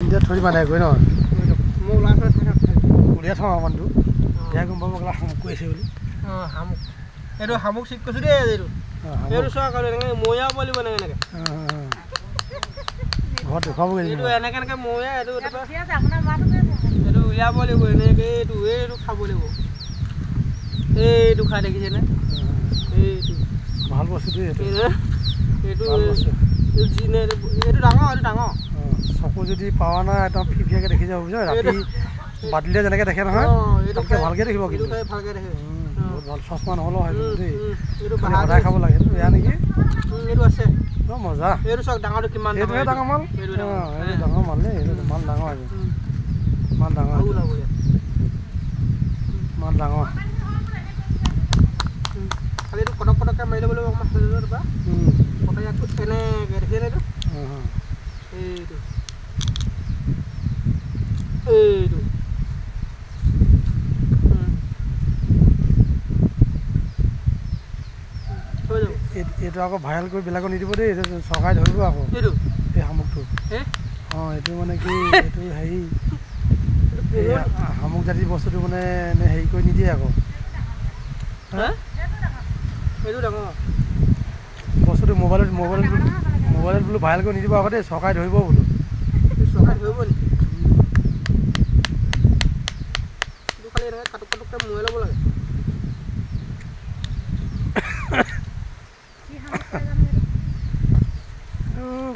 এতিয়া থৈ দিবা নাই গৈ ন মই ওলাই উলিয়াই থওঁ মানুহটো এতিয়া গম পাব গ'লা শামুক কৰি আছে বুলি শামুক এইটো শামুক চিক কৈছোঁ দেই এইটো এইটো চোৱা কালি এনেকৈ মৈয়া পোৱালি বনাই এনেকৈ ঘৰত দেখুৱাবগৈ এইটো এনেকৈ এনেকৈ মৈয়া এইটো এইটো উলিয়াব লাগিব এনেকৈ এইটো খাব লাগিব এইটো খাই দেখিছেনে এইটো ভাল বস্তুটো এইটো এইটো ডাঙৰ এইটো ডাঙৰ চকু যদি পাৱা নাই একদম ফিফিয়াকৈ দেখি যাব বুজিছা ৰাতি বাদলিয়ে যেনেকৈ দেখে নহয় তাতকৈ ভালকৈ দেখিব কিন্তু ভালকৈ দেখে বহুত ভাল চশমা নহ'লেও হয় কিন্তু দেই সদায় খাব লাগে সেইটো বেয়া নেকি এইটো আছে মজা এইটো চাওক ডাঙৰটো কিমান এইটোহে ডাঙৰ মাল এইটো ডাঙৰ মাল দেই এইটো মাল ডাঙৰ আছে মাল ডাঙৰ মাল ডাঙৰ খালি এইটো কটক কটককৈ মাৰি ল'ব লাগিব অকণমান হেৰি বা কটক ইয়াত এনেকৈ দেখিছে এইটো এইটো এইটো এইটো আকৌ ভাইৰেল কৰি বেলেগক নিদিব দেই এইটো চৰকাৰে ধৰিব আকৌ এইটো এই শামুকটো এইটো মানে কি এইটো হেৰি শামুক জাতিৰ বস্তুটো মানে এনে হেৰি কৰি নিদিয়ে আকৌ এইটো ডাঙৰ বস্তুটো মোবাইলত বোলো ভাইৰেল কৰি নিদিব আকৌ দেই চৰকাৰে ধৰিব বোলো চৰকাৰে ধৰিব নেকি এইটো খালি এনেকৈ কাটুক কাটুককৈ মৈ ল'ব লাগে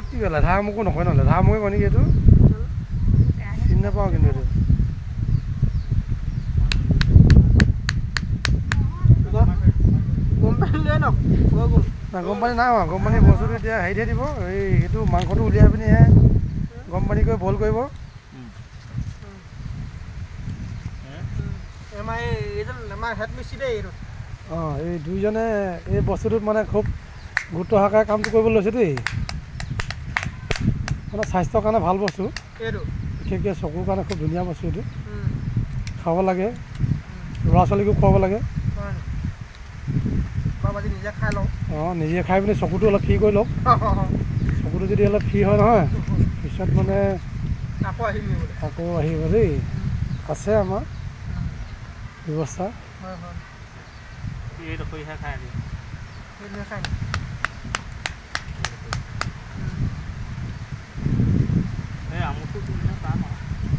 কি কয় লেধা শামুকো নকয় ন লেধা শামুকে কয় নেকি এইটো চিনি নাপাওঁ কিন্তু এইটো গৰম পানী নাই হোৱা গৰম পানী বস্তুটো এতিয়া হেৰিতহে দিব এই সেইটো মাংসটো উলিয়াই পিনিহে গৰম পানী কৰি বইল কৰিব এই দুইজনে এই বস্তুটোত মানে খুব গুৰুত্ব সহকাৰে কামটো কৰিবলৈ লৈছে দেই মানে স্বাস্থ্যৰ কাৰণে ভাল বস্তু বিশেষকৈ চকুৰ কাৰণে খুব ধুনীয়া বস্তু এইটো খাব লাগে ল'ৰা ছোৱালীকো খুৱাব লাগে নিজে খাই পিনি চকুটো অলপ ফ্ৰী কৰি লওক চকুটো যদি অলপ ফ্ৰী হয় নহয় পিছত মানে আকৌ আহিব দেই আছে আমাৰ ব্যৱস্থা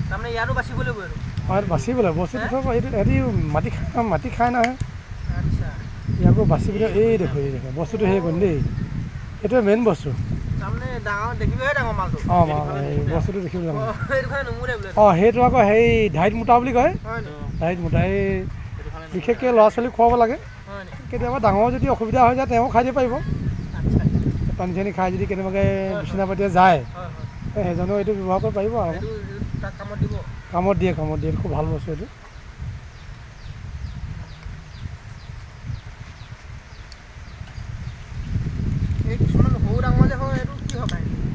তাৰমানে ইয়াতো বাচিব লাগিব বাচিব লাগিব বস্তুটো চব হেৰি মাটি খাই নহয় ইয়াকো বাচি পিনে এই দেখো বস্তুটো সেই কৰিম দেই সেইটোৱে মেইন বস্তু বস্তুটো দেখিবলৈ সেইটো আকৌ হেৰি ঢাইত মোটা বুলি কয় ঢাইত মোটা এই বিশেষকৈ ল'ৰা ছোৱালীক খুৱাব লাগে কেতিয়াবা ডাঙৰ যদি অসুবিধা হৈ যায় তেওঁ খাই দিব পাৰিব পানী চানী খাই যদি কেনেবাকৈ বিচনা পাতিয়ে যায় সেইজনেও এইটো ব্যৱহাৰ কৰিব পাৰিব আৰু কামত দিয়ে খুব ভাল বস্তু এইটো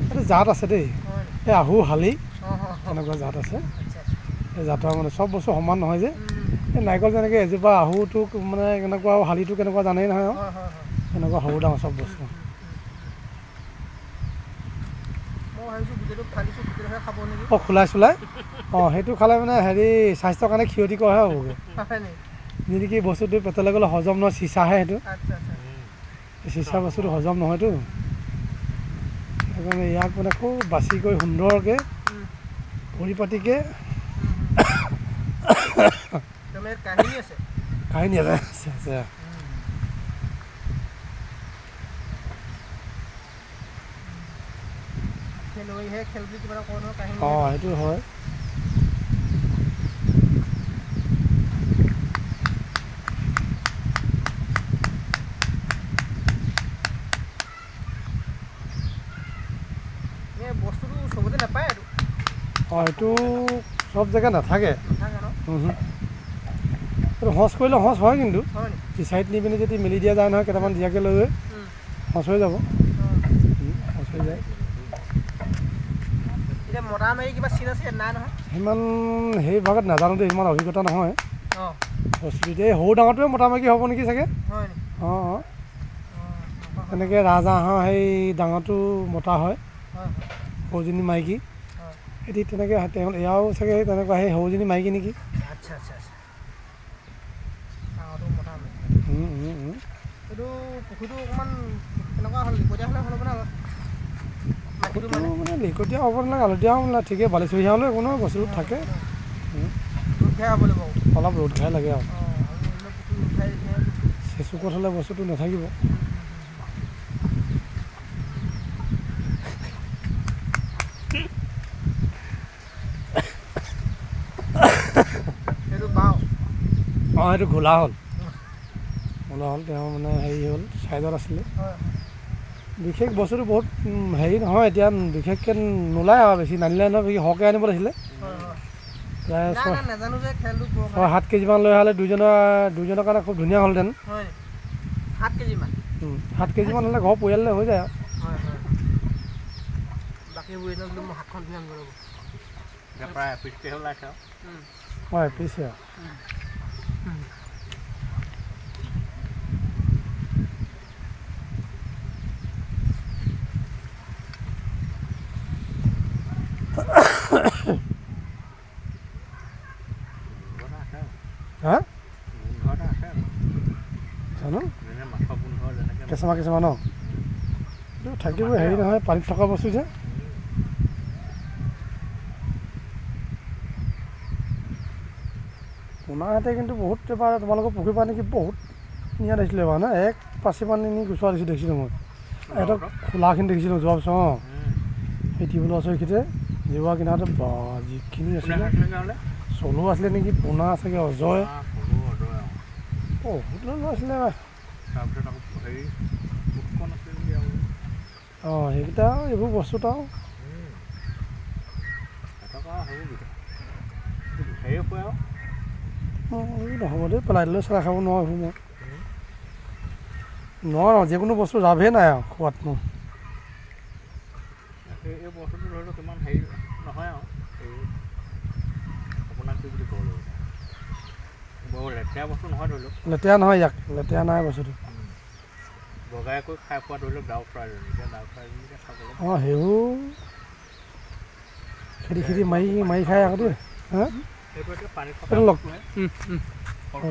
এইটো জাত আছে দেই এই আহু শালি এনেকুৱা জাত আছে এই জাতৰ মানে চব বস্তু সমান নহয় যে এই নাৰিকল যেনেকৈ এজোপা আহুটো মানে কেনেকুৱা আৰু শালিটো কেনেকুৱা জানেই নহয় এনেকুৱা সৰু ডাঙৰ চব বস্তু খোলাই চোলাই সেইটো খালে মানে হেৰি স্বাস্থ্যৰ কাৰণে ক্ষতিকৰহে হ'বগৈ যদি কি বস্তুটো পেটলৈ গ'লে হজম নহয় চিচাহে সেইটো চিচা বস্তুটো হজম নহয়তো সেইকাৰণে ইয়াক মানে খুব বাছি কৰি সুন্দৰকৈ পৰিপাটিকৈ কাহিনী আছে সেইটো হয় এইটো সব জেগা নাথাকে এইটো সঁচ কৰিলে সঁচ হয় কিন্তু ফিচাৰীত নি পিনি যদি মেলি দিয়া যায় নহয় কেইটামান দিয়াকৈ লৈ গৈ সঁচ হৈ যাব সঁচ হৈ যায় সিমান সেই ভাগত নাজানো দেই ইমান অভিজ্ঞতা নহয় বস্তুটো এই সৰু ডাঙৰটোৱে মোটামুটি হ'ব নেকি চাগে এনেকৈ ৰাজহাঁহৰ সেই ডাঙৰটো মতা হয় সৰুজনী মাইকী এটি তেনেকৈ তেওঁ এয়াও চাগে তেনেকুৱা সেই সৰুজনী মাইকী নেকি আচ্ছা আচ্ছা আচ্ছা এইটো পুখুৰীটো অকণমান কেনেকুৱা হ'ল লিকটীয়া হ'লে ভাল হ'ব নে মাটিটো মানে লিকটীয়া হ'ব নালাগে আলতীয়া হ'ব নালাগে ঠিকেই বালিচৰীয়া হ'লেও একো নহয় বস্তুটো থাকে ৰ'দ ঘাই হ'ব লাগিব অলপ ৰ'দ ঘাই লাগে আৰু চেচুকত হ'লে বস্তুটো নাথাকিব অঁ এইটো ঘোলা হ'ল তেওঁ মানে হেৰি হ'ল ছাইডত আছিলে বিশেষ বস্তুটো বহুত হেৰি নহয় এতিয়া বিশেষকৈ নোলায় আৰু বেছি নানিলে নহয় বেছি সৰহকৈ আনিব লাগিছিলে প্ৰায় 6-7 কেজিমান লৈ আহিলে দুইজনৰ কাৰণে খুব ধুনীয়া হ'লহেঁতেন 7 কেজিমান হ'লে ঘৰ পৰিয়াললৈ হৈ যায় হয় পিছে হা জানো কেঁচা ন এইটো থাকিবই হেৰি নহয় পানীত থকা বস্তু যে পোনাহঁতে কিন্তু বহুত এবাৰ তোমালোকৰ পুখুৰী পৰা নেকি বহুত নিয়াত আহিছিলে এবাৰ না 1 পাচি পানী নি গুচোৱা দিছোঁ দেখিছিলোঁ মই এটা খোলাখিনি দেখিছিলোঁ যোৱা বছৰ অঁ এই টিউবৱেলৰ ওচৰখিনিতে জিৱা কিনাৰতে বা যিখিনি আছিলে চলো আছিলে নেকি পোনা আছেগৈ অজয় বহুত লৈ আছিলে অঁ সেইকেইটা এইবোৰ বস্তুত আৰু নহ'ব দেই পেলাই দিলেও চলাই খাব নোৱাৰোঁ এইবোৰ মই নোৱাৰোঁ যিকোনো বস্তু লাভেই নাই আৰু খোৱাত মোৰ এই বস্তুটো ধৰি লওক ইমান হেৰি নহয় আৰু আপোনাক কি বুলি ক'ব লাগিব বৰ লেতেৰা বস্তু নহয় ধৰি লওক লেতেৰা নহয় ইয়াক লেতেৰা নাই বস্তুটো বগাই কৰি খাই খোৱা ধৰি লওক ডাউ ফ্ৰাইজনী এতিয়া ডাউ ফ্ৰাইজনী খাবলৈ অঁ সেইবোৰ খেতি মাৰি খাই আকৌ দেই হা এইটো এতিয়া পানীত থকা